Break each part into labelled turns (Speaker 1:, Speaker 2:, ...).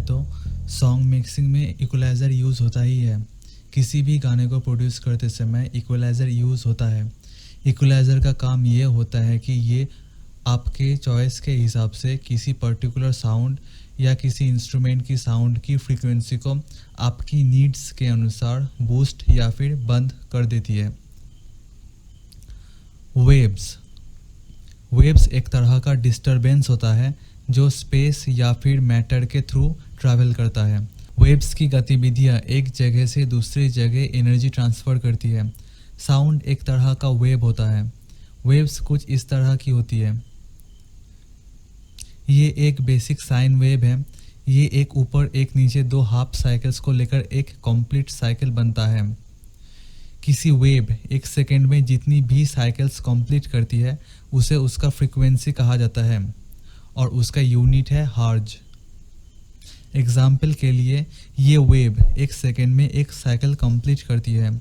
Speaker 1: तो song mixing में equaliser use होता ही है। किसी भी गाने को प्रोड्यूस करते समय इक्वलाइज़र यूज़ होता है। इक्वलाइज़र का काम ये होता है कि ये आपके चॉइस के हिसाब से किसी पर्टिकुलर साउंड या किसी इंस्ट्रूमेंट की साउंड की फ्रीक्वेंसी को आपकी नीड्स के अनुसार बूस्ट या फिर बंद कर देती है। वेव्स एक तरह का डिस्टरबेंस होता है जो स्पेस या फिर मैटर के थ्रू ट्रैवल करता है। वेव्स की गतिविधियाँ एक जगह से दूसरी जगह एनर्जी ट्रांसफ़र करती है। साउंड एक तरह का वेव होता है। वेव्स कुछ इस तरह की होती है। ये एक बेसिक साइन वेव है। ये एक ऊपर एक नीचे दो हाफ साइकिल्स को लेकर एक कंप्लीट साइकिल बनता है। किसी वेव एक सेकेंड में जितनी भी साइकिल्स कंप्लीट करती है उसे उसका फ्रीक्वेंसी कहा जाता है और उसका यूनिट है हर्ट्ज। एग्जाम्पल के लिए ये वेव एक सेकेंड में एक साइकिल कंप्लीट करती है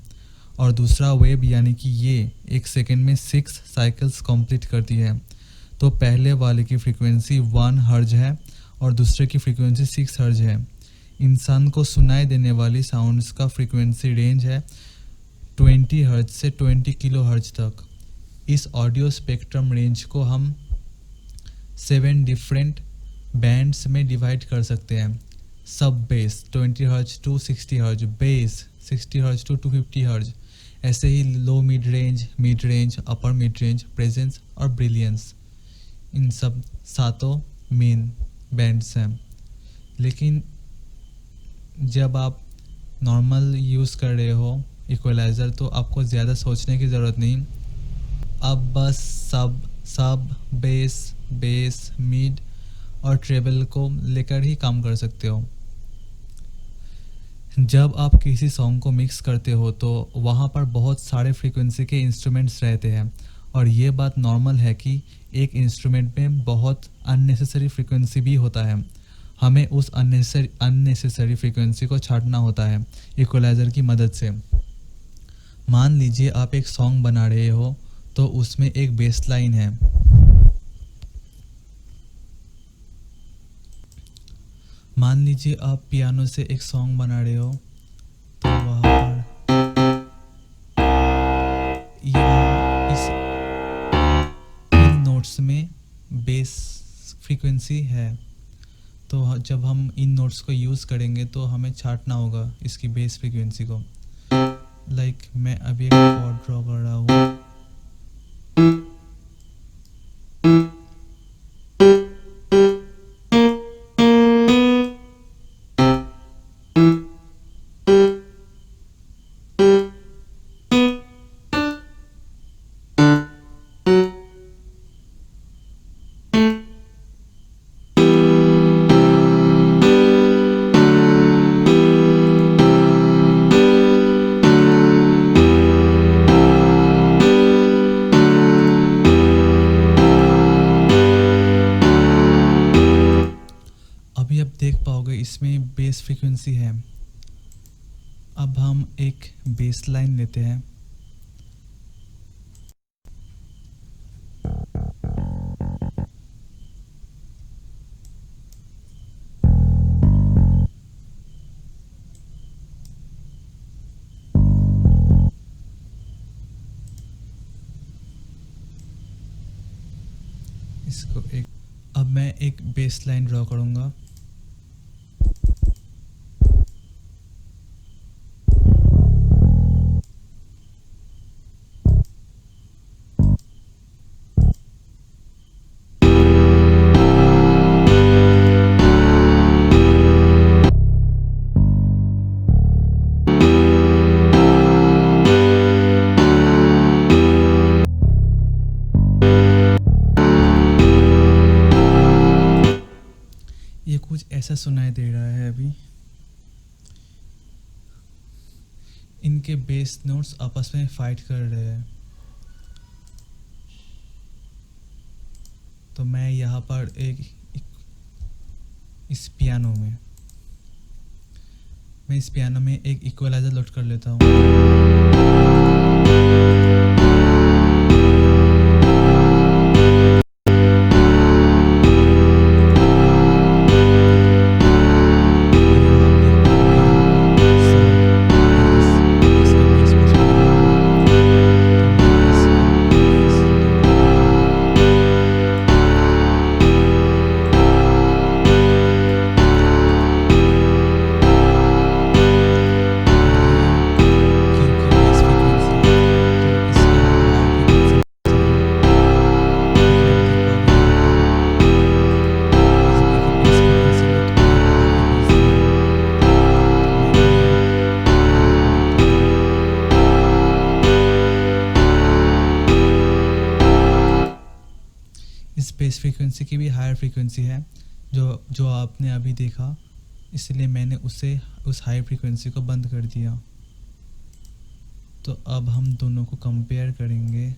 Speaker 1: और दूसरा वेव यानी कि ये एक सेकेंड में 6 साइकिल्स कंप्लीट करती है। तो पहले वाले की फ्रीक्वेंसी 1 हर्ट्ज है और दूसरे की फ्रीक्वेंसी 6 हर्ट्ज है। इंसान को सुनाई देने वाली साउंड्स का फ्रीक्वेंसी रेंज है 20 हर्ट्ज से 20 किलो हर्ट्ज तक। इस ऑडियो स्पेक्ट्रम रेंज को हम 7 डिफरेंट बैंड्स में डिवाइड कर सकते हैं। सब bass 20 hertz to 60 hertz, bass 60 hertz to 250 hertz, ऐसे ही low mid range, upper mid range, presence और ब्रिलियंस। इन सब 7 मेन बैंड्स हैं। लेकिन जब आप नॉर्मल यूज़ कर रहे हो इक्वलाइज़र तो आपको ज़्यादा सोचने की ज़रूरत नहीं। आप बस सब बेस मिड और ट्रेबल को लेकर ही काम कर सकते हो। जब आप किसी सॉन्ग को मिक्स करते हो तो वहाँ पर बहुत सारे फ्रीक्वेंसी के इंस्ट्रूमेंट्स रहते हैं और ये बात नॉर्मल है कि एक इंस्ट्रूमेंट में बहुत अननेसेसरी फ्रीक्वेंसी भी होता है। हमें उस अननेसेसरी फ्रीक्वेंसी को छांटना होता है इक्वलाइज़र की मदद से। मान लीजिए आप एक सॉन्ग बना रहे हो तो उसमें एक बेस लाइन है। मान लीजिए आप पियानो से एक सॉन्ग बना रहे हो तो वहाँ पर इस इन नोट्स में बेस फ्रीक्वेंसी है। तो जब हम इन नोट्स को यूज़ करेंगे तो हमें छांटना होगा इसकी बेस फ्रीक्वेंसी को। मैं अभी एक कॉर्ड ड्रॉ कर रहा हूँ। अभी आप देख पाओगे इसमें बेस फ्रीक्वेंसी है। अब हम एक बेस लाइन लेते हैं। अब मैं एक बेस लाइन ड्रॉ करूँगा। ये कुछ ऐसा सुनाई दे रहा है। अभी इनके बेस नोट्स आपस में फाइट कर रहे हैं। तो मैं यहाँ पर इस पियानो में एक इक्वलाइज़र लोड कर लेता हूँ। स्पेस फ्रीक्वेंसी की भी हायर फ्रीक्वेंसी है जो जो आपने अभी देखा, इसलिए मैंने उसे उस हाई फ्रीक्वेंसी को बंद कर दिया। तो अब हम दोनों को कंपेयर करेंगे।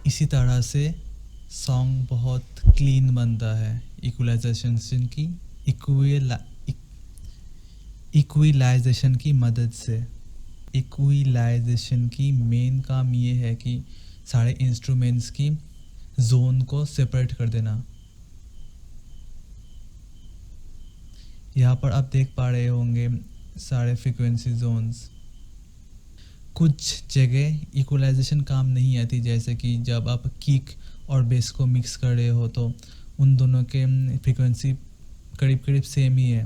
Speaker 1: इसी तरह से सॉन्ग बहुत क्लीन बनता है इक्वलाइजेशन की इक्विलाइजेशन की मदद से। इक्विलाइजेशन की मेन काम ये है कि सारे इंस्ट्रूमेंट्स की जोन को सेपरेट कर देना। यहाँ पर आप देख पा रहे होंगे सारे फ्रीक्वेंसी जोन्स। कुछ जगह इक्वलाइजेशन काम नहीं आती, जैसे कि जब आप किक और बेस को मिक्स कर रहे हो तो उन दोनों के फ्रीक्वेंसी करीब करीब सेम ही है,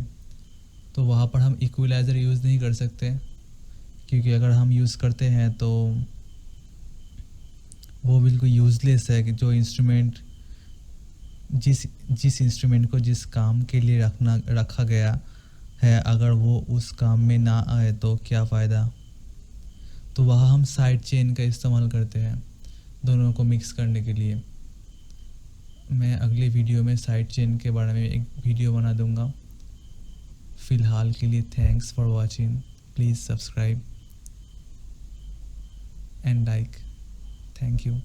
Speaker 1: तो वहाँ पर हम इक्वलाइज़र यूज़ नहीं कर सकते, क्योंकि अगर हम यूज़ करते हैं तो वो बिल्कुल यूज़लेस है कि जो इंस्ट्रूमेंट जिस इंस्ट्रूमेंट को जिस काम के लिए रखा गया है, अगर वो उस काम में ना आए तो क्या फ़ायदा। तो वहाँ हम साइड चेन का इस्तेमाल करते हैं दोनों को मिक्स करने के लिए। मैं अगले वीडियो में साइड चेन के बारे में एक वीडियो बना दूंगा। फ़िलहाल के लिए thanks for watching. Please subscribe and like. Thank you.